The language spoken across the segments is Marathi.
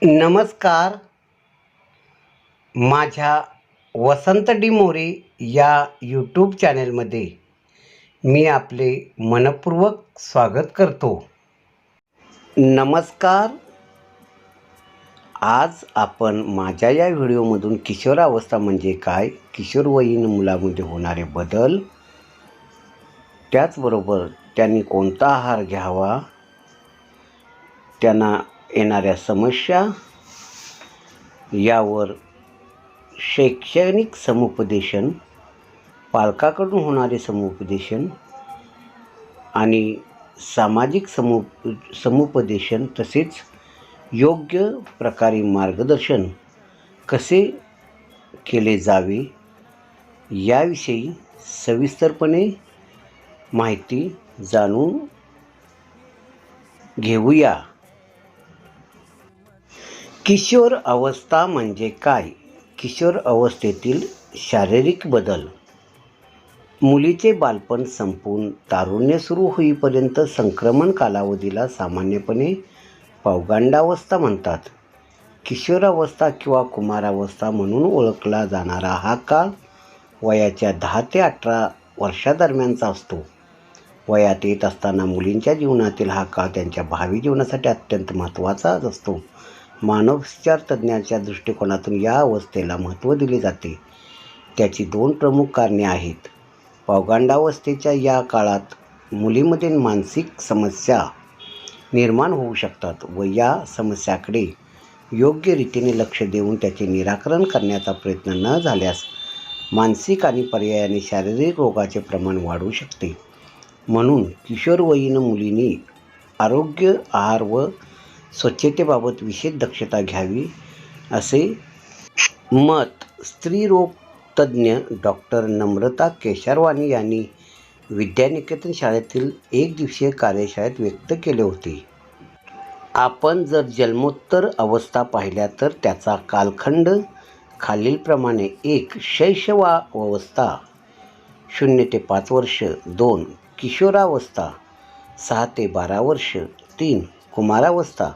नमस्कार. माझ्या वसंत डी मोरे या यूट्यूब चॅनेलमध्ये मी आपले मनपूर्वक स्वागत करतो. नमस्कार. आज आपण माझ्या या व्हिडिओमधून किशोरावस्था म्हणजे काय, किशोरवयीन मुलामध्ये होणारे बदल, त्याचबरोबर त्यांनी कोणता आहार घ्यावा, त्यांना येणाऱ्या समस्या यावर शैक्षणिक समुपदेशन, पालकाकडून होणारे समुपदेशन आणि सामाजिक समुपदेशन तसेच योग्य प्रकारे मार्गदर्शन कसे केले जावे याविषयी सविस्तरपणे माहिती जाणून घेऊया. किशोर अवस्था म्हणजे काय? किशोर अवस्थेतील शारीरिक बदल. मुलीचे बालपण संपून तारुण्य सुरू होईपर्यंत संक्रमण कालावधीला सामान्यपणे पौगंडावस्था म्हणतात. किशोरावस्था किंवा कुमारावस्था म्हणून ओळखला जाणारा हा काळ वयाच्या 10 ते 18 वर्षादरम्यानचा असतो. वयात येत असताना मुलींच्या जीवनातील हा काळ त्यांच्या भावी जीवनासाठी अत्यंत महत्त्वाचा असतो. मानसोपचार तज्ज्ञांच्या दृष्टिकोनातून या अवस्थेला महत्त्व दिले जाते. त्याची 2 प्रमुख कारणे आहेत. पौगंडावस्थेच्या या काळात मुलीमध्ये मानसिक समस्या निर्माण होऊ शकतात व या समस्याकडे योग्य रीतीने लक्ष देऊन त्याचे निराकरण करण्याचा प्रयत्न न झाल्यास मानसिक आणि पर्यायाने शारीरिक रोगाचे प्रमाण वाढू शकते. म्हणून किशोरवयीन मुलींनी आरोग्य, आहार व स्वच्छतेबाबत विशेष दक्षता घ्यावी असे मत स्त्रीरोग तज्ज्ञ डॉक्टर नम्रता केशरवानी यांनी विद्यानिकेतन शाळेतील 1 दिवसीय कार्यशाळेत व्यक्त केले होते. आपण जर जन्मोत्तर अवस्था पाहिल्या तर त्याचा कालखंड खालीलप्रमाणे: 1. शैशवावस्था 0 ते 5 वर्ष. 2. किशोरावस्था 6 ते 12 वर्ष. 3. कुमारावस्था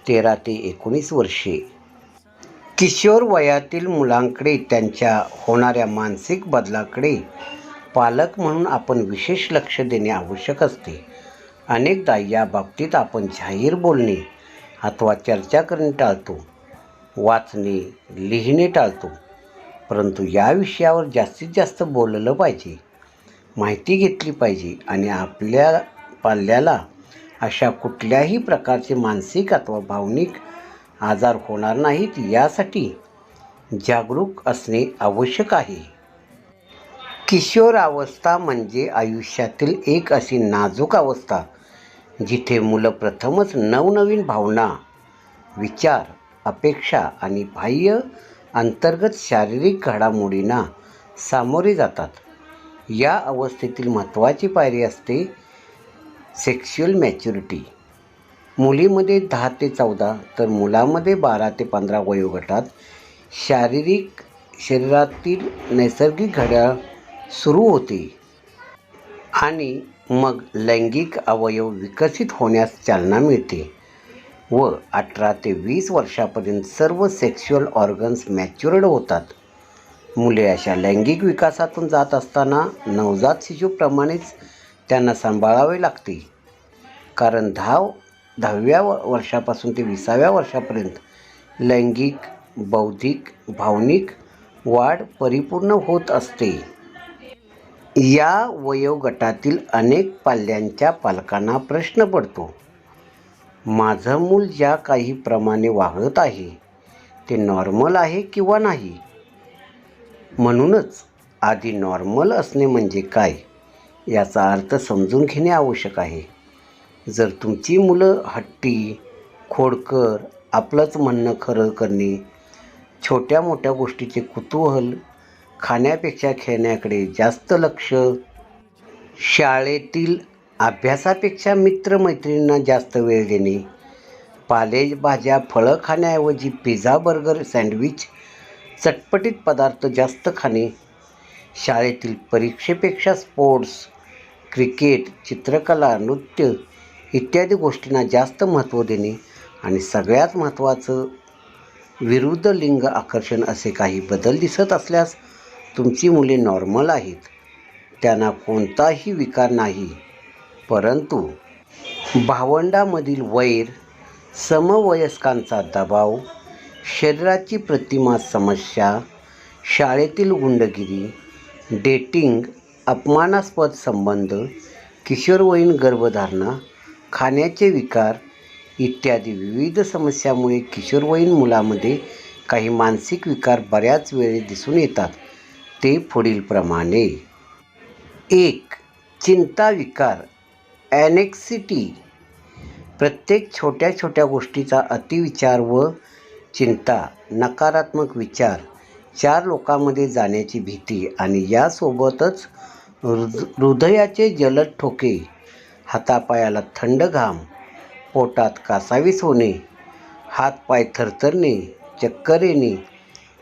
13 ते 19 वर्षे. किशोर वयातील मुलांकडे त्यांच्या होणाऱ्या मानसिक बदलाकडे पालक म्हणून आपण विशेष लक्ष देणे आवश्यक असते. अनेकदा या बाबतीत आपण जाहीर बोलणे अथवा चर्चा करणे टाळतो, वाचणे, लिहिणे टाळतो. परंतु या विषयावर जास्तीत जास्त बोललं पाहिजे, माहिती घेतली पाहिजे आणि आपल्या पाल्याला अशा कुठल्याही प्रकारचे मानसिक अथवा भावनिक आजार होणार नाहीत यासाठी जागरूक असणे आवश्यक आहे. किशोरावस्था म्हणजे आयुष्यातील एक अशी नाजूक अवस्था जिथे मुलं प्रथमच नवनवीन भावना, विचार, अपेक्षा आणि बाह्य अंतर्गत शारीरिक घडामोडींना सामोरे जातात. या अवस्थेतील महत्त्वाची पायरी असते सेक्शुअल मॅच्युरिटी. मुलीमध्ये 10 ते 14 तर मुलामध्ये 12 ते 15 वयोगटात शरीरातील नैसर्गिक घड्याळ सुरू होते आणि मग लैंगिक अवयव विकसित होण्यास चालना मिळते व 18 ते 20 वर्षापर्यंत सर्व सेक्शुअल ऑर्गन्स मॅच्युर्ड होतात. मुले अशा लैंगिक विकासातून जात असताना नवजात शिशूप्रमाणेच त्यांना सांभाळावे लागते, कारण 10व्या वर्षापासून ते 20व्या वर्षापर्यंत लैंगिक, बौद्धिक, भावनिक वाढ परिपूर्ण होत असते. या वयोगटातील अनेक पाल्यांच्या पालकांना प्रश्न पडतो, माझं मूल ज्या काही प्रमाणे वागत आहे ते नॉर्मल आहे किंवा नाही. म्हणूनच आधी नॉर्मल असणे म्हणजे काय याचा अर्थ समजून घेणे आवश्यक आहे. जर तुमची मुलं हट्टी, खोडकर, आपलंच म्हणणं खरं करणे, छोट्या मोठ्या गोष्टीचे कुतूहल, खाण्यापेक्षा खेळण्याकडे जास्त लक्ष, शाळेतील अभ्यासापेक्षा मित्रमैत्रिणींना जास्त वेळ देणे, पालेभाज्या फळं खाण्याऐवजी पिझ्झा, बर्गर, सँडविच, चटपटीत पदार्थ जास्त खाणे, शाळेतील परीक्षेपेक्षा स्पोर्ट्स, क्रिकेट, चित्रकला, नृत्य इत्यादी गोष्टींना जास्त महत्त्व देणे आणि सगळ्यात महत्त्वाचं, विरुद्ध लिंग आकर्षण असे काही बदल दिसत असल्यास तुमची मुले नॉर्मल आहेत. त्यांना कोणताही विकार नाही. परंतु भावंडांमधील वैर, समवयस्कांचा दबाव, शरीराची प्रतिमा समस्या, शाळेतील गुंडगिरी, डेटिंग, अपमानास्पद संबंध, किशोरवयीन गर्भधारणा, खाण्याचे विकार इत्यादी विविध समस्यामुळे किशोरवयीन मुलामध्ये काही मानसिक विकार बऱ्याच वेळी दिसून येतात. ते पुढीलप्रमाणे: 1. चिंता विकार, ॲनेक्झायटी. प्रत्येक छोट्या छोट्या गोष्टीचा अतिविचार व चिंता, नकारात्मक विचार, 4 लोकांमध्ये जाण्याची भीती आणि यासोबतच हृदयाचे जलद ठोके, हातापायाला थंड घाम, पोटात कासावीस होणे, हातपाय थरथरणे, चक्कर येणे,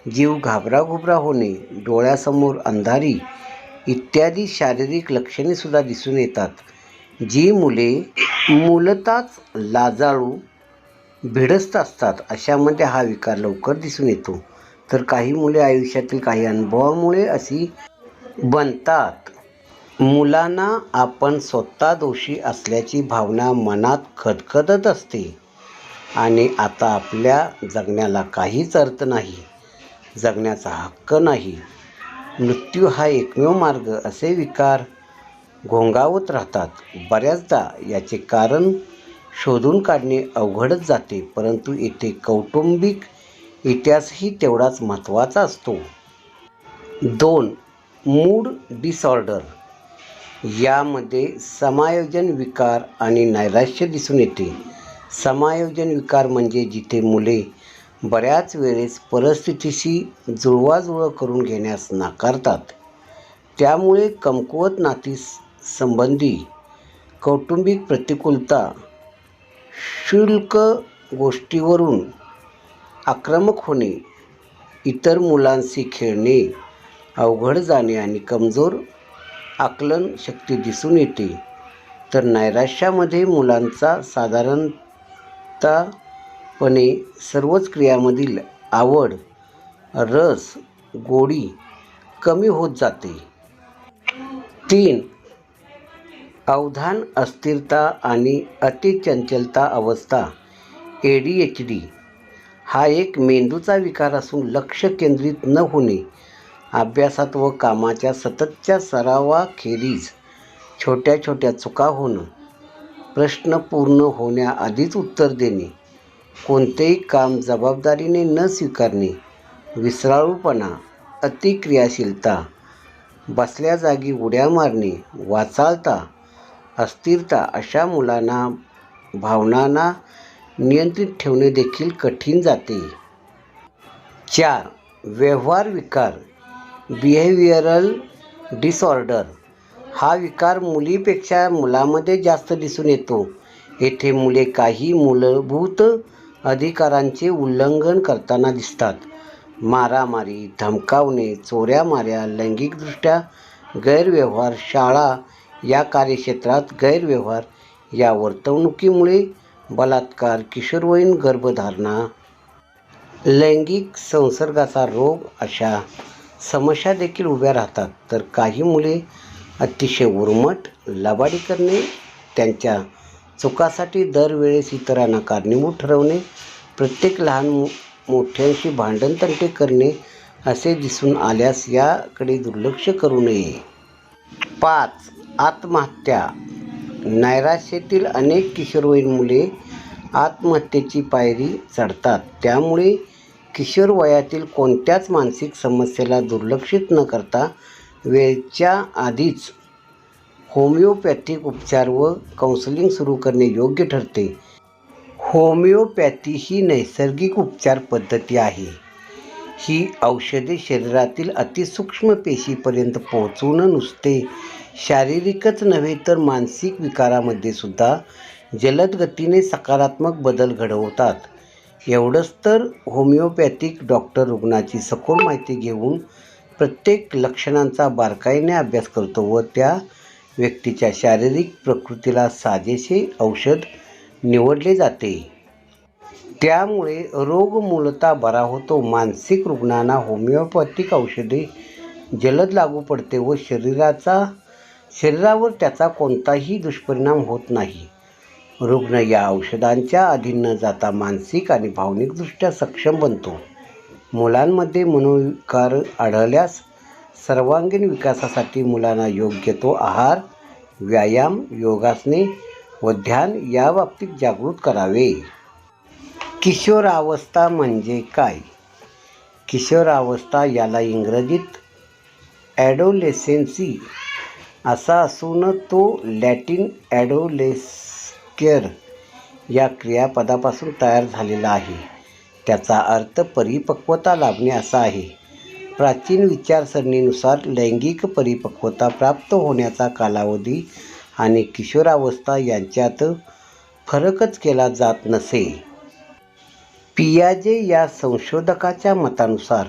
जीव घाबराघुबरा होणे, डोळ्यासमोर अंधारी इत्यादी शारीरिक लक्षणेसुद्धा दिसून येतात. जी मुले मूलतःच लाजाळू, भिडस्त असतात अशामध्ये हा विकार लवकर दिसून येतो. तर काही मुले आयुष्यातील काही अनुभवामुळे अशी बनतात. मुलांना आपण स्वतः दोषी असल्याची भावना मनात खदखदत असते आणि आता आपल्या जगण्याला काहीच अर्थ नाही, जगण्याचा हक्क नाही, मृत्यू हा एकमेव मार्ग असे विकार घोंगावत राहतात. बऱ्याचदा याचे कारण शोधून काढणे अवघडच जाते. परंतु येथे कौटुंबिक इतिहासही तेवढाच महत्त्वाचा असतो. 2. Mood disorder. यामध्ये समायोजन विकार आणि नैराश्य दिसून येते. समायोजन विकार म्हणजे जिथे मुले बऱ्याच वेळेस परिस्थितीशी जुळवाजुळव करून घेण्यास नाकारतात. त्यामुळे कमकुवत नातीसंबंधी कौटुंबिक प्रतिकूलता, क्षुल्लक गोष्टीवरून आक्रमक होणे, इतर मुलांशी खेळणे अवघड जाणे आणि कमजोर आकलन शक्ती दिसून येते. तर नैराश्यामध्ये मुलांचा साधारणतपणे सर्वच क्रियांमधील आवड, रस, गोडी कमी होत जाते. 3. अवधान अस्थिरता आणि अतिचंचलता अवस्था, ADHD. हा एक मेंदूचा विकार असून लक्ष केंद्रित न होणे, अभ्यासात व कामाच्या सततच्या सरावाखेरीज छोट्या छोट्या चुका होणं, प्रश्न पूर्ण होण्याआधीच उत्तर देणे, कोणतेही काम जबाबदारीने न स्वीकारणे, विसराळूपणा, अतिक्रियाशीलता, बसल्या जागी उड्या मारणे, वाचाळता, अस्थिरता अशा मुलांना भावनांना नियंत्रित ठेवणे देखील कठीण जाते. 4. व्यवहार विकार, बिहेवियरल डिसऑर्डर. हा विकार मुलीपेक्षा मुलामध्ये जास्त दिसून येतो. येथे मुले काही मूलभूत अधिकारांचे उल्लंघन करताना दिसतात. मारामारी, धमकावणे, चोऱ्या-माऱ्या, लैंगिकदृष्ट्या गैरव्यवहार, शाळा या कार्यक्षेत्रात गैरव्यवहार या वर्तणुकीमुळे बलात्कार, किशोरवयीन गर्भधारणा, लैंगिक संसर्गाचा रोग अशा समस्या देखील उभ्या राहतात. तर काही मुले अतिशय उर्मट, लबाडी करणे, त्यांच्या चुकासाठी दरवेळेस इतरांना कारणीभूत ठरवणे, प्रत्येक लहान मोठ्यांशी भांडणतंटे करणे असे दिसून आल्यास याकडे दुर्लक्ष करू नये. 5. आत्महत्या. नैराश्यातील अनेक किशोरवयीन मुले आत्महत्येची पायरी चढतात. त्यामुळे किशोर वयातील कोणत्याच मानसिक समस्येला दुर्लक्षित न करता वेळच्या आधीच होमिओपॅथिक उपचार व काउन्सिलिंग सुरू करणे योग्य ठरते. होमिओपॅथी ही नैसर्गिक उपचार पद्धती आहे. ही औषधे शरीरातील अतिसूक्ष्म पेशीपर्यंत पोहोचून नुसते शारीरिकच नव्हे तर मानसिक विकारामध्ये सुद्धा जलद गतीने सकारात्मक बदल घडवतात. एवढंच तर होमिओपॅथिक डॉक्टर रुग्णाची सखोल माहिती घेऊन प्रत्येक लक्षणांचा बारकाईने अभ्यास करतो व त्या व्यक्तीच्या शारीरिक प्रकृतीला साजेसे औषध निवडले जाते. त्यामुळे रोग मूलतः बरा होतो. मानसिक रुग्णांना होमिओपॅथिक औषधे जलद लागू पडते व शरीरावर त्याचा कोणताही दुष्परिणाम होत नाही. रुग्ण या औषधांच्या अधीन न जाता मानसिक आणि भावनिकदृष्ट्या सक्षम बनतो. मुलांमध्ये मनोविकार आढळल्यास सर्वांगीण विकासासाठी मुलांना योग्य तो आहार, व्यायाम, योगासने व ध्यान याबाबतीत जागृत करावे. किशोरावस्था म्हणजे काय? किशोरावस्था याला इंग्रजीत ॲडोलेसेन्सी असा असून तो लॅटिन ॲडोलेस्केर या क्रियापदापासून तयार झालेला आहे. त्याचा अर्थ परिपक्वता लाभणे असा आहे. प्राचीन विचारसरणीनुसार लैंगिक परिपक्वता प्राप्त होण्याचा कालावधी आणि किशोरावस्था यांच्यात फरकच केला जात नसे. पियाजे या संशोधकाच्या मतानुसार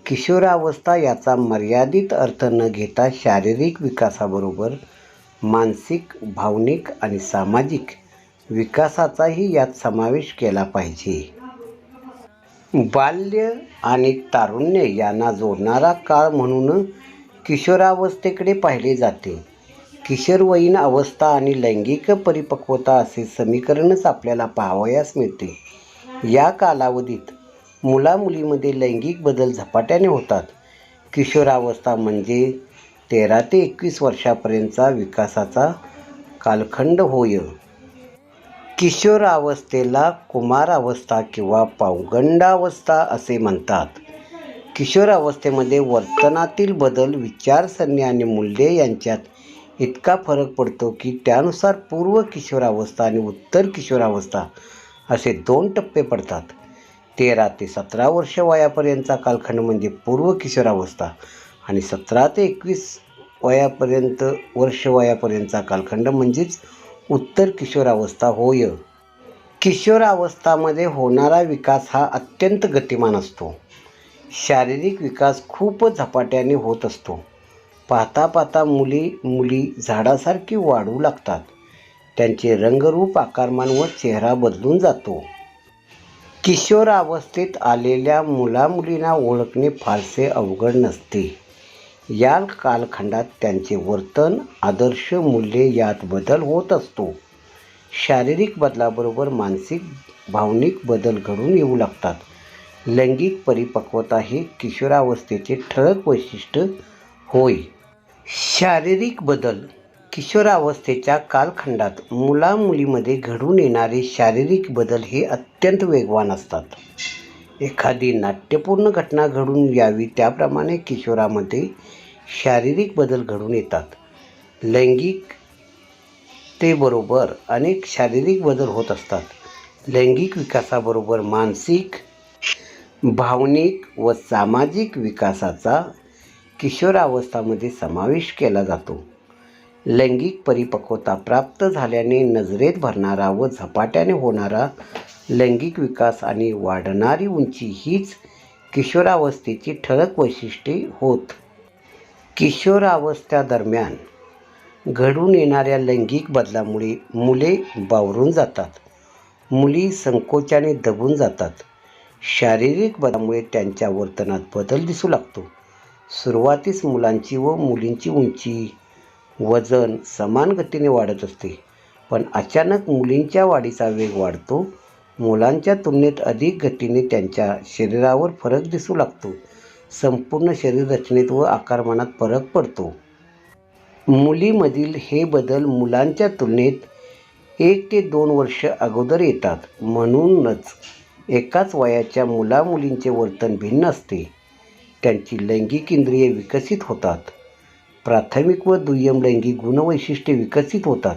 किशोरावस्था याचा मर्यादित अर्थ न घेता शारीरिक विकासाबरोबर मानसिक, भावनिक आणि सामाजिक विकासाचाही यात समावेश केला पाहिजे. बाल्य आणि तारुण्य यांना जोडणारा काळ म्हणून किशोरावस्थेकडे पाहिले जाते. किशोरवयीन अवस्था आणि लैंगिक परिपक्वता असे समीकरणच आपल्याला पाहावयास मिळते. या कालावधीत मुलामुलीमध्ये लैंगिक बदल झपाट्याने होतात. किशोरावस्था म्हणजे 13 ते 21 वर्षापर्यंतचा विकासाचा कालखंड होय. किशोरावस्थेला कुमारावस्था किंवा पौगंडावस्था असे म्हणतात. किशोरावस्थेमध्ये वर्तनातील बदल, विचारसरणी आणि मूल्ये यांच्यात इतका फरक पडतो की त्यानुसार पूर्व किशोरावस्था आणि उत्तर किशोरावस्था असे 2 टप्पे पडतात. 13 ते 17 वर्ष वयापर्यंतचा कालखंड म्हणजे पूर्व किशोरावस्था आणि 17 ते 21 वर्ष वयापर्यंतचा कालखंड म्हणजेच उत्तर किशोरावस्था होय. किशोरावस्थामध्ये होणारा विकास हा अत्यंत गतिमान असतो. शारीरिक विकास खूप झपाट्याने होत असतो. पाहता पाहता मुली झाडासारखी वाढू लागतात. त्यांचे रंगरूप, आकारमान व चेहरा बदलून जातो. किशोरावस्थेत आलेल्या मुलामुलींना ओळखणे फारसे अवघड नसते. या कालखंडात त्यांचे वर्तन, आदर्श, मूल्ये यात बदल होत असतो. शारीरिक बदलाबरोबर मानसिक, भावनिक बदल घडून येऊ लागतात. लैंगिक परिपक्वता हे किशोरावस्थेचे ठळक वैशिष्ट्य होय. शारीरिक बदल. किशोरावस्थेच्या कालखंडात मुलामुलीमध्ये घडून येणारे शारीरिक बदल हे अत्यंत वेगवान असतात. एखादी नाट्यपूर्ण घटना घडून यावी त्याप्रमाणे किशोरामध्ये शारीरिक बदल घडून येतात. लैंगिकतेबरोबर अनेक शारीरिक बदल होत असतात. लैंगिक विकासाबरोबर मानसिक, भावनिक व सामाजिक विकासाचा किशोरावस्थेमध्ये समावेश केला जातो. लैंगिक परिपक्वता प्राप्त झाल्याने नजरेत भरणारा व झपाट्याने होणारा लैंगिक विकास आणि वाढणारी उंची हीच किशोरावस्थेची ठळक वैशिष्ट्ये होत. किशोरावस्थेदरम्यान घडून येणाऱ्या लैंगिक बदलामुळे मुले बावरून जातात. मुली संकोचाने दबून जातात. शारीरिक बदलामुळे त्यांच्या वर्तनात बदल दिसू लागतो. सुरुवातीस मुलांची व मुलींची उंची, वजन समान गतीने वाढत असते, पण अचानक मुलींच्या वाढीचा वेग वाढतो. मुलांच्या तुलनेत अधिक गतीने त्यांच्या शरीरावर फरक दिसू लागतो. संपूर्ण शरीर रचनेत व आकारमानात फरक पडतो. मुलीमधील हे बदल मुलांच्या तुलनेत 1 ते 2 वर्ष अगोदर येतात. म्हणूनच एकाच वयाच्या मुलामुलींचे वर्तन भिन्न असते. त्यांची लैंगिक इंद्रिये विकसित होतात. प्राथमिक व दुय्यम लैंगिक गुणवैशिष्ट्ये विकसित होतात.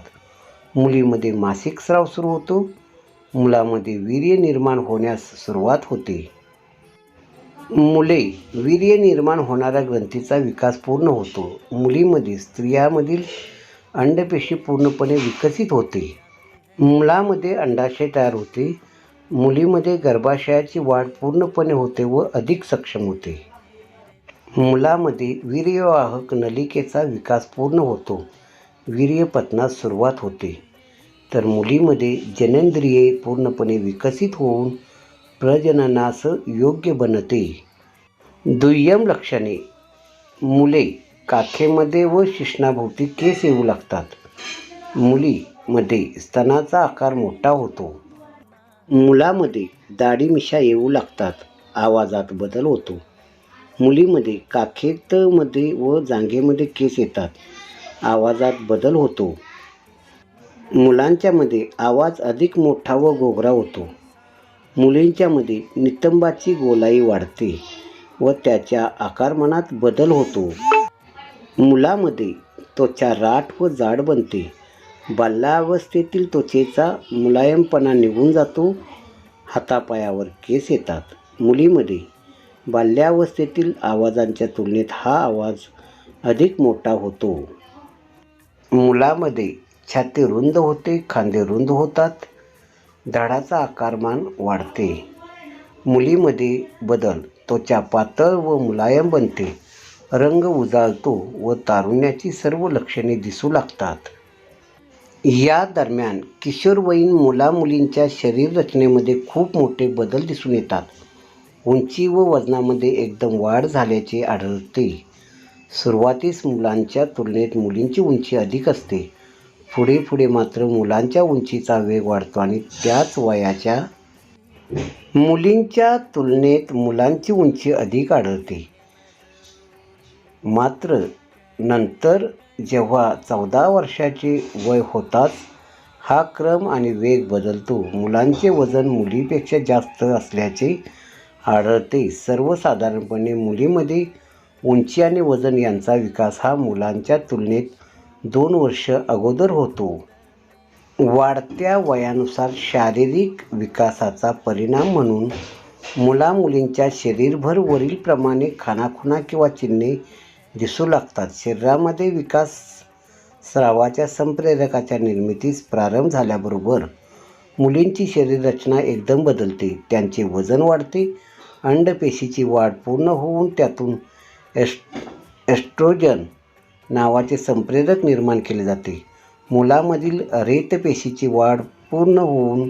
मुलीमध्ये मासिक स्राव सुरू होतो. मुलामध्ये वीर्य निर्माण होण्यास सुरुवात होते. मुले वीर्य निर्माण होणाऱ्या ग्रंथीचा विकास पूर्ण होतो. मुलीमध्ये स्त्रियांमधील अंडपेशी पूर्णपणे विकसित होते. मुलामध्ये अंडाशय तयार होते. मुलीमध्ये गर्भाशयाची वाढ पूर्णपणे होते व अधिक सक्षम होते. मुलामध्ये वीर्यवाहक नलिकेचा विकास पूर्ण होतो. वीर्यपतनास सुरुवात होते. तर मुलीमध्ये जननेंद्रिये पूर्णपणे विकसित होऊन प्रजननास योग्य बनते. दुय्यम लक्षणे: मुले काखेमध्ये व शिश्नाभोवती केस येऊ लागतात. मुलीमध्ये स्तनाचा आकार मोठा होतो. मुलामध्ये दाढी मिशा येऊ लागतात. आवाजात बदल होतो. मुलीमध्ये काखेमध्ये व जांघेमध्ये केस येतात. आवाजात बदल होतो. मुलांच्यामध्ये आवाज अधिक मोठा व गोगरा होतो. मुलींच्यामध्ये नितंबाची गोलाई वाढते व त्याच्या आकारमानात बदल होतो. मुलामध्ये त्वचा राठ व जाड बनते. बाल्यावस्थेतील त्वचेचा मुलायमपणा निघून जातो. हातापायावर केस येतात. मुलीमध्ये बाल्यावस्थेतील आवाजांच्या तुलनेत हा आवाज अधिक मोठा होतो. मुलामध्ये छाती रुंद होते. खांदे रुंद होतात. धडाचा आकारमान वाढते. मुलीमध्ये बदल: त्वचा पातळ व मुलायम बनते. रंग उजाळतो व तारुण्याची सर्व लक्षणे दिसू लागतात. या दरम्यान किशोरवयीन मुलामुलींच्या शरीर रचनेमध्ये खूप मोठे बदल दिसून येतात. उंची व वजनामध्ये एकदम वाढ झाल्याचे आढळते. सुरुवातीस मुलांच्या तुलनेत मुलींची उंची अधिक असते. पुढे पुढे मात्र मुलांच्या उंचीचा वेग वाढतो आणि त्याच वयाच्या मुलींच्या तुलनेत मुलांची उंची अधिक आढळते. मात्र नंतर जेव्हा 14 वर्षाचे वय होताच हा क्रम आणि वेग बदलतो. मुलांचे वजन मुलीपेक्षा जास्त असल्याचे आढळते. सर्वसाधारणपणे मुलीमध्ये उंची आणि वजन यांचा विकास हा मुलांच्या तुलनेत 2 वर्ष अगोदर होतो. वाढत्या वयानुसार शारीरिक विकासाचा परिणाम म्हणून मुलामुलींच्या शरीरभर वरीलप्रमाणे खाणाखुणा किंवा चिन्हे दिसू लागतात. शरीरामध्ये विकास स्रावाच्या संप्रेरकाच्या निर्मितीस प्रारंभ झाल्याबरोबर मुलींची शरीररचना एकदम बदलते. त्यांचे वजन वाढते. अंडपेशीची वाढ पूर्ण होऊन त्यातून एस्ट्रोजन नावाचे संप्रेरक निर्माण केले जाते. मुलामधील रेतपेशीची वाढ पूर्ण होऊन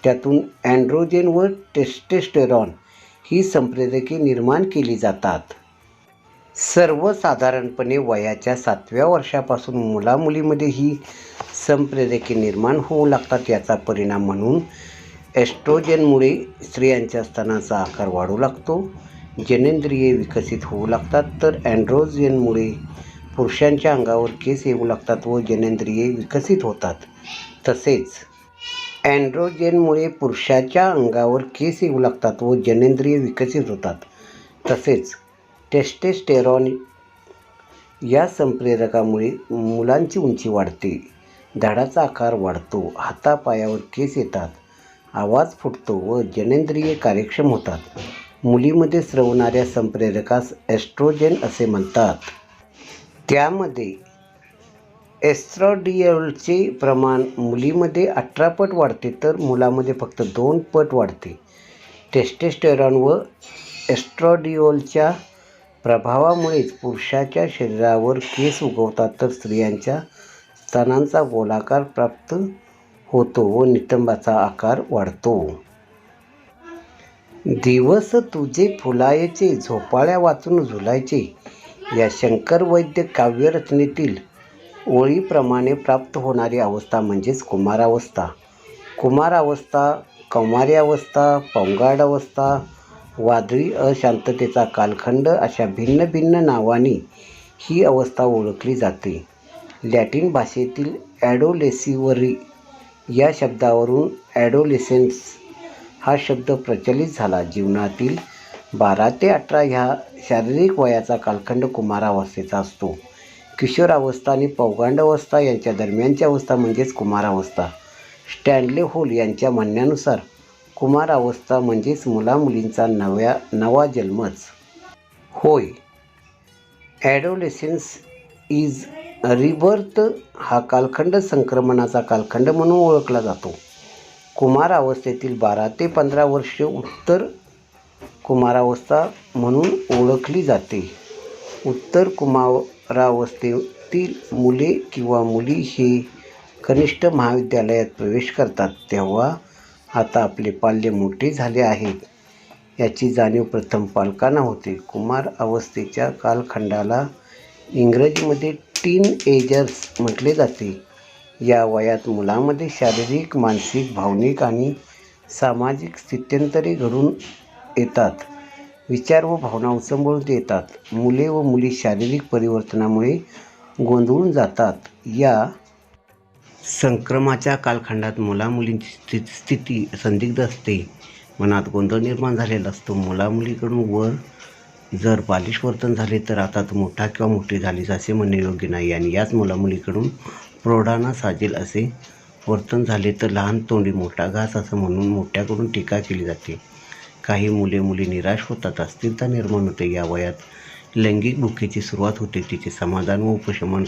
त्यातून अँड्रोजेन व टेस्टोस्टेरॉन ही संप्रेरके निर्माण केली जातात. सर्वसाधारणपणे वयाच्या 7व्या वर्षापासून मुलामुलीमध्ये ही संप्रेरके निर्माण होऊ लागतात. याचा परिणाम म्हणून एस्ट्रोजनमुळे स्त्रियांच्या स्तनाचा आकार वाढू लागतो. जननेंद्रिये विकसित होऊ लागतात. तर अँड्रोजनमुळे पुरुषांच्या अंगावर केस येऊ लागतात व जननेंद्रिये विकसित होतात. तसेच अँड्रोजनमुळे पुरुषाच्या अंगावर केस येऊ लागतात व जननेंद्रिये विकसित होतात. तसेच टेस्टोस्टेरॉन या संप्रेरकामुळे मुलांची उंची वाढते. धडाचा आकार वाढतो. हातापायावर केस येतात. आवाज फुटतो व जननेंद्रिये कार्यक्षम होतात. मुलीमध्ये स्रवणाऱ्या संप्रेरकास एस्ट्रोजेन असे म्हणतात. त्यामध्ये एस्ट्राडियोलचे प्रमाण मुलीमध्ये 18 पट वाढते तर मुलामध्ये फक्त 2 पट वाढते. टेस्टोस्टेरॉन व एस्ट्राडियोलच्या प्रभावामुळेच पुरुषाच्या शरीरावर केस उगवतात तर स्त्रियांच्या स्तनांचा गोलाकार प्राप्त होतो व नितंबाचा आकार वाढतो. दिवस तुझे फुलायचे, झोपाळ्या वाचून झुलायचे या शंकर वैद्य काव्यरचनेतील ओळीप्रमाणे प्राप्त होणारी अवस्था म्हणजेच कुमारावस्था. कुमारावस्था, कौमार्यावस्था, पौगंडावस्था, वादळी अशांततेचा कालखंड अशा भिन्न भिन्न नावांनी ही अवस्था ओळखली जाते. लॅटिन भाषेतील ॲडोलेसिव्हरी या शब्दावरून ॲडोलेसेन्स हा शब्द प्रचलित झाला. जीवनातील 12 ते 18 ह्या शारीरिक वयाचा कालखंड कुमारावस्थेचा असतो. किशोरावस्था आणि पौगंडावस्था यांच्या दरम्यानची अवस्था म्हणजेच कुमारावस्था. स्टॅनले होल यांच्या म्हणण्यानुसार कुमारावस्था म्हणजेच मुलामुलींचा नवा जन्मच होय. ॲडोलेसेन्स इज रिबर्थ हा कालखंड संक्रमणाचा कालखंड म्हणून ओळखला जातो. कुमारावस्थेतील 12 ते 15 वर्षे उत्तर कुमारावस्था म्हणून ओळखली जाते. उत्तर कुमारावस्थेतील मुले किंवा मुली हे कनिष्ठ महाविद्यालयात प्रवेश करतात तेव्हा आता आपले पाल्य मोठे झाले आहे याची जाणीव प्रथम पालकांना होते. कुमार अवस्थेच्या कालखंडाला इंग्रजीमध्ये टीन एजर्स म्हटले जाते. या वयात मुलामध्ये शारीरिक, मानसिक, भावनिक आणि सामाजिक स्थित्यंतरे घडून येतात. विचार व भावना उचंबळून येतात. मुले व मुली शारीरिक परिवर्तनामुळे गोंधळून जातात. या संक्रमाच्या कालखंडात मुलामुलींची स्थिती संदिग्ध असते. मनात गोंधळ निर्माण झालेला असतो. मुलामुलीकडून वर जर बालिश वर्तन झाले तर आता तू मोठा किंवा मोठी झालीस असे म्हणणे योग्य नाही आणि याच मुलामुलीकडून प्रौढांना साजेल असे वर्तन झाले तर लहान तोंडी मोठा घास असं म्हणून मोठ्याकडून टीका केली जाते. काही मुली निराश होतात. अस्थिरता निर्माण होते. या वयात लैंगिक भुकेची सुरुवात होते. तिचे समाधान व उपशमन.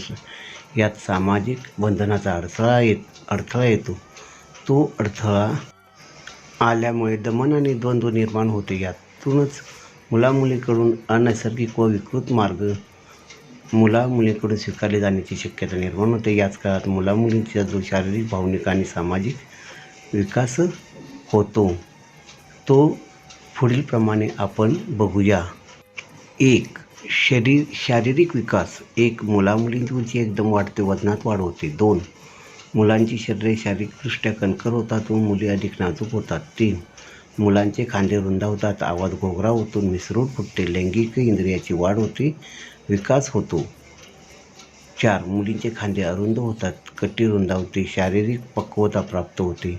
यात सामाजिक बंधनाचा अडथळा येतो. तो अडथळा आल्यामुळे दमन आणि द्वंद्व निर्माण होते. यातूनच मुलामुलीकडून अनैसर्गिक व विकृत मार्ग मुलामुलीकडून स्वीकारले जाण्याची शक्यता निर्माण होते. याच काळात मुलामुलींचा जो शारीरिक, भावनिक आणि सामाजिक विकास होतो तो पुढीलप्रमाणे आपण बघूया. 1. शारीरिक विकास. 1. मुलामुलींची उंची एकदम वाढते, वजनात वाढ होते. 2. मुलांची शरीरे शारीरिकदृष्ट्या कणखर होतात व मुली अधिक नाजूक होतात. 3. मुलांचे खांदे रुंदावतात, आवाज घोगरा होतो, मिसरूट फुटते, लैंगिक इंद्रियाची वाढ होते, विकास होतो. 4. मुलींचे खांदे अरुंद होतात, कटी रुंदावते, शारीरिक पक्वता प्राप्त होते,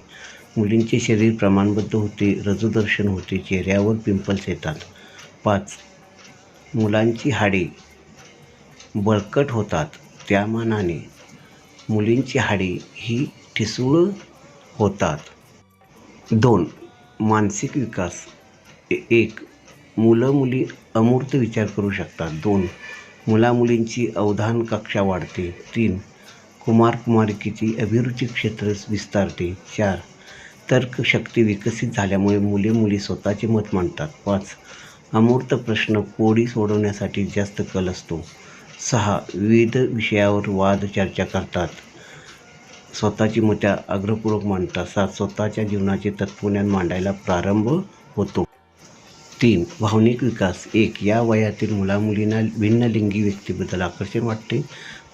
मुलींचे शरीर प्रमाणबद्ध होते, रजोदर्शन होते, चेहऱ्यावर पिंपल्स येतात. 5. मुलांची हाडे बळकट होतात, त्या मानाने मुलींची हाडे ही ठिसूळ होतात. 2. मानसिक विकास. 1. मुलं-मुली अमूर्त विचार करू शकतात. 2. मुला-मुलींची अवधान कक्षा वाढते. 3. कुमार-कुमारिकेची अभिरुची क्षेत्र विस्तारते. 4. तर्कशक्ती विकसित झाल्यामुळे मुले-मुली स्वतःचे मत मांडतात. 5. अमूर्त प्रश्न कोडी सोडवण्यासाठी जास्त कल असतो. 6. विविध विषयावर वाद चर्चा करतात, स्वतःची मते आग्रहपूर्वक मांडतात. 7. स्वतःच्या जीवनाचे तत्त्वज्ञान मांडायला प्रारंभ होतो. 3. भावनिक विकास. 1. या वयातील मुलामुलींना भिन्नलिंगी व्यक्तीबद्दल आकर्षण वाटते,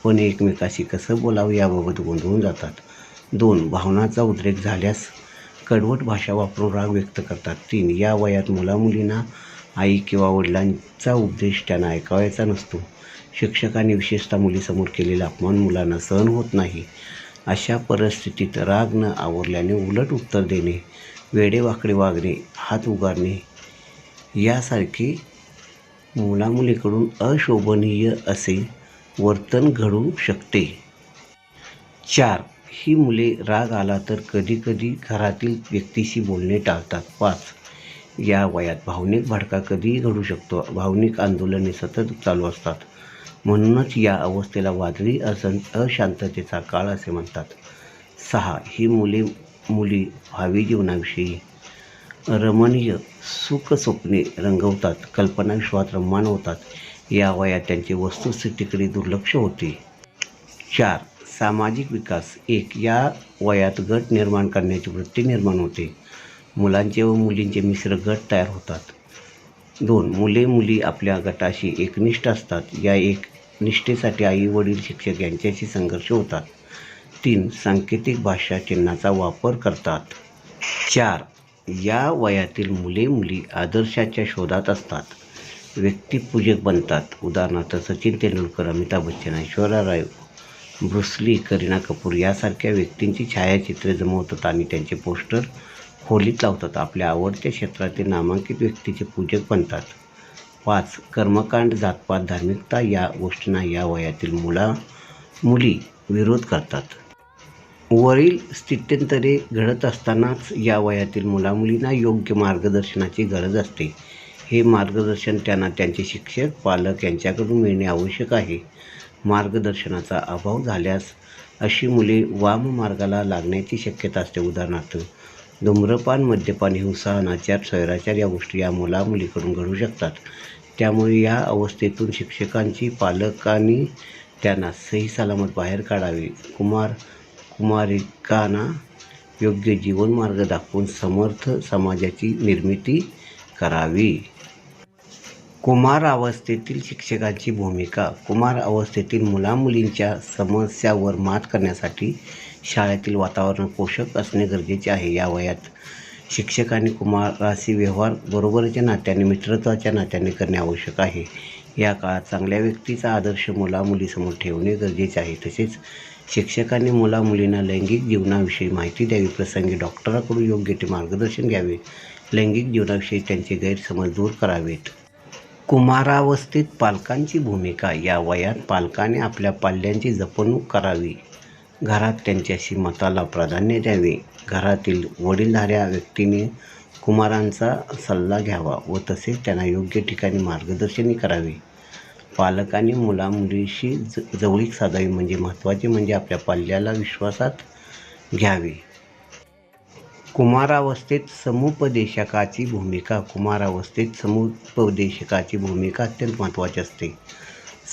पण एकमेकाशी कसं बोलावं याबाबत गोंधळून जातात. 2. भावनांचा उद्रेक झाल्यास कडवट भाषा वापरून राग व्यक्त करतात. 3. या वयात मुलामुलींना आई किंवा वडिलांचा उपदेश त्यांना ऐकावायचा नसतो. शिक्षकांनी विशेषतः मुलीसमोर केलेला अपमान मुलांना सहन होत नाही. अशा परिस्थितीत राग न आवरल्याने उलट उत्तर देणे, वेडेवाकडे वागणे, हात उगारणे यासारखे मुलामुलीकडून अशोभनीय असे वर्तन घडू शकते. 4. ही मुले राग आला तर कधीकधी घरातील व्यक्तीशी बोलणे टाळतात. 5. या वयात भावनिक भडका कधीही घडू शकतो. भावनिक आंदोलने सतत चालू असतात. म्हणूनच या अवस्थेला वादळी अशांततेचा काळ असे म्हणतात. 6. ही मुली भावी जीवनाविषयी रमणीय सुखस्वप्ने रंगवतात, कल्पनाविश्वात रममाण होतात. या वयात त्यांचे वस्तुस्थितीकडे दुर्लक्ष होते. 4. सामाजिक विकास. 1. या वयात गट निर्माण करण्याची वृत्ती निर्माण होते. मुलांचे व मुलींचे मिश्र गट तयार होतात. 2. मुले-मुली आपल्या गटाशी एकनिष्ठ असतात. या एकनिष्ठेसाठी आई वडील शिक्षक यांच्याशी संघर्ष होतात. 3. सांकेतिक भाषा चिन्हाचा वापर करतात. 4. या वयातील मुले-मुली आदर्शाच्या शोधात असतात, व्यक्तिपूजक बनतात. उदाहरणार्थ सचिन तेंडुलकर, अमिताभ बच्चन, ऐश्वर्या राय, ब्रुस ली, करीना कपूर यासारख्या व्यक्तींची छायाचित्रे जमवतात आणि त्यांचे पोस्टर खोलीत लावतात. आपल्या आवडत्या क्षेत्रातील नामांकित व्यक्तीचे पूजक बनतात. 5. कर्मकांड, जातपात, धार्मिकता या गोष्टींना या वयातील मुली विरोध करतात. वरील स्थित्यंतरे घडत असतानाच या वयातील मुलामुलींना योग्य मार्गदर्शनाची गरज असते. हे मार्गदर्शन त्यांना त्यांचे शिक्षक, पालक यांच्याकडून मिळणे आवश्यक आहे. मार्गदर्शनाचा अभाव झाल्यास अशी मुले वाम मार्गाला लागण्याची शक्यता असते. उदाहरणार्थ धूम्रपान, मद्यपान, हिंसा, अनाचार, स्वैराचार या गोष्टी या मुलामुलीकडून घडू शकतात. त्यामुळे या अवस्थेतून शिक्षकांची, पालकांनी त्यांना सही सलामत बाहेर काढावे. कुमार कुमारिकांना योग्य जीवनमार्ग दाखवून समर्थ समाजाची निर्मिती करावी. कुमार अवस्थेतील शिक्षकांची भूमिका. कुमार अवस्थेतील मुलामुलींच्या समस्यावर मात करण्यासाठी शाळेतील वातावरण पोषक असणे गरजेचे आहे. या वयात शिक्षकांनी कुमाराशी व्यवहार बरोबरच्या नात्याने, मित्रत्वाच्या नात्याने करणे आवश्यक आहे. या काळात चांगल्या व्यक्तीचा आदर्श मुलामुलीसमोर ठेवणे गरजेचे आहे. तसेच शिक्षकांनी मुलामुलींना लैंगिक जीवनाविषयी माहिती द्यावी. प्रसंगी डॉक्टरांकडून योग्य ते मार्गदर्शन घ्यावे. लैंगिक जीवनाविषयी त्यांचे गैरसमज दूर करावेत. कुमारावस्थेत पालकांची भूमिका. या वयात पालकाने आपल्या पाल्यांची जपणूक करावी. घरात त्यांच्याशी मताला प्राधान्य द्यावे. घरातील वडीलधाऱ्या व्यक्तीने कुमारांचा सल्ला घ्यावा व तसेच त्यांना योग्य ठिकाणी मार्गदर्शनही करावे. पालकांनी मुलामुलीशी जवळीक साधावी. महत्त्वाचे म्हणजे आपल्या पाल्याला विश्वासात घ्यावे. कुमारावस्थेत समुपदेशकाची भूमिका. कुमारावस्थेत समुपदेशकाची भूमिका अत्यंत महत्त्वाची असते.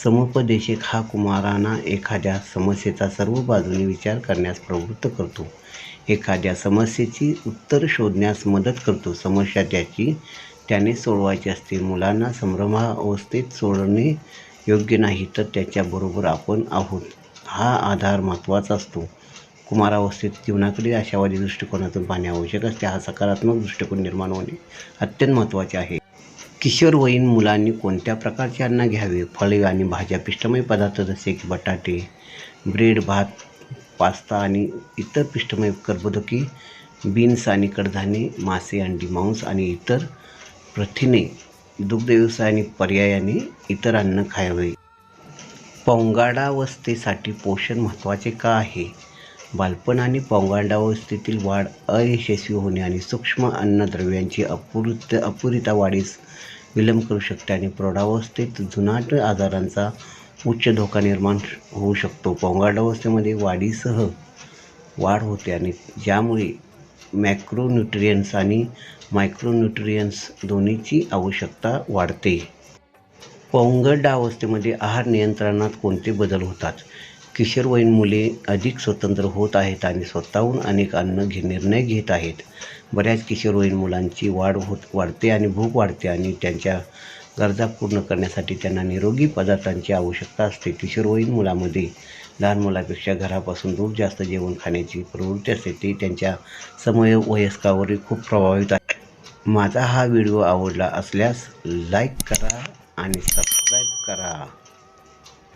समुपदेशक हा कुमारांना एखाद्या समस्येचा सर्व बाजूने विचार करण्यास प्रवृत्त करतो. एखाद्या समस्येची उत्तर शोधण्यास मदत करतो. समस्या त्याने सोडवायची असते. मुलांना संभ्रमावस्थेत सोडणे योग्य नाही, तर त्याच्याबरोबर आपण आहोत हा आधार महत्त्वाचा असतो. कुमारावस्थेत जीवनाकडे आशावादी दृष्टिकोनातून पाहणे आवश्यक असते. हा सकारात्मक दृष्टिकोन निर्माण होणे अत्यंत महत्त्वाचे आहे. किशोरवयीन मुलांनी कोणत्या प्रकारचे अन्न घ्यावे? फळे आणि भाज्या, पिष्टमय पदार्थ जसे की बटाटे, ब्रेड, भात, पास्ता आणि इतर पिष्टमय कर्बोदके, बीन्स आणि कडधान्ये, मासे, अंडी, मांस आणि इतर प्रथिने, दुग्धव्यवसाय आणि पर्यायाने इतर अन्न खावे. पौगंडावस्थेसाठी पोषण महत्त्वाचे का आहे? बालपण आणि पौगंडावस्थेतील वाढ अयशस्वी होणे आणि सूक्ष्म अन्नद्रव्यांची अपुरीता वाढीस विलंब करू शकते आणि प्रौढावस्थेत जुनाट आजारांचा उच्च धोका निर्माण होऊ शकतो. पौगंडावस्थेमध्ये वाढीसह वाढ होते आणि ज्यामुळे मॅक्रोन्यूट्रियन्ट्स आणि मायक्रोन्यूट्रियन्ट्स दोन्हीची आवश्यकता वाढते. पौगंडावस्थेमध्ये आहार नियंत्रणात कोणते बदल होतात? किशोरवयीन मुले अधिक स्वतंत्र होत आहेत आणि स्वतःहून अनेक निर्णय घेत आहेत. बऱ्याच किशोरवयीन मुलांची वाढते आणि भूक वाढते आणि त्यांच्या गरजा पूर्ण करण्यासाठी त्यांना निरोगी पदार्थांची आवश्यकता असते. किशोरवयीन मुलामध्ये लहान मुलापेक्षा घरापासून दूर जास्त जेवण खाण्याची प्रवृत्ती असते. ते त्यांच्या समवयस्कावरही खूप प्रभावित आहे. माझा हा व्हिडिओ आवडला असल्यास लाईक करा आणि सबस्क्राईब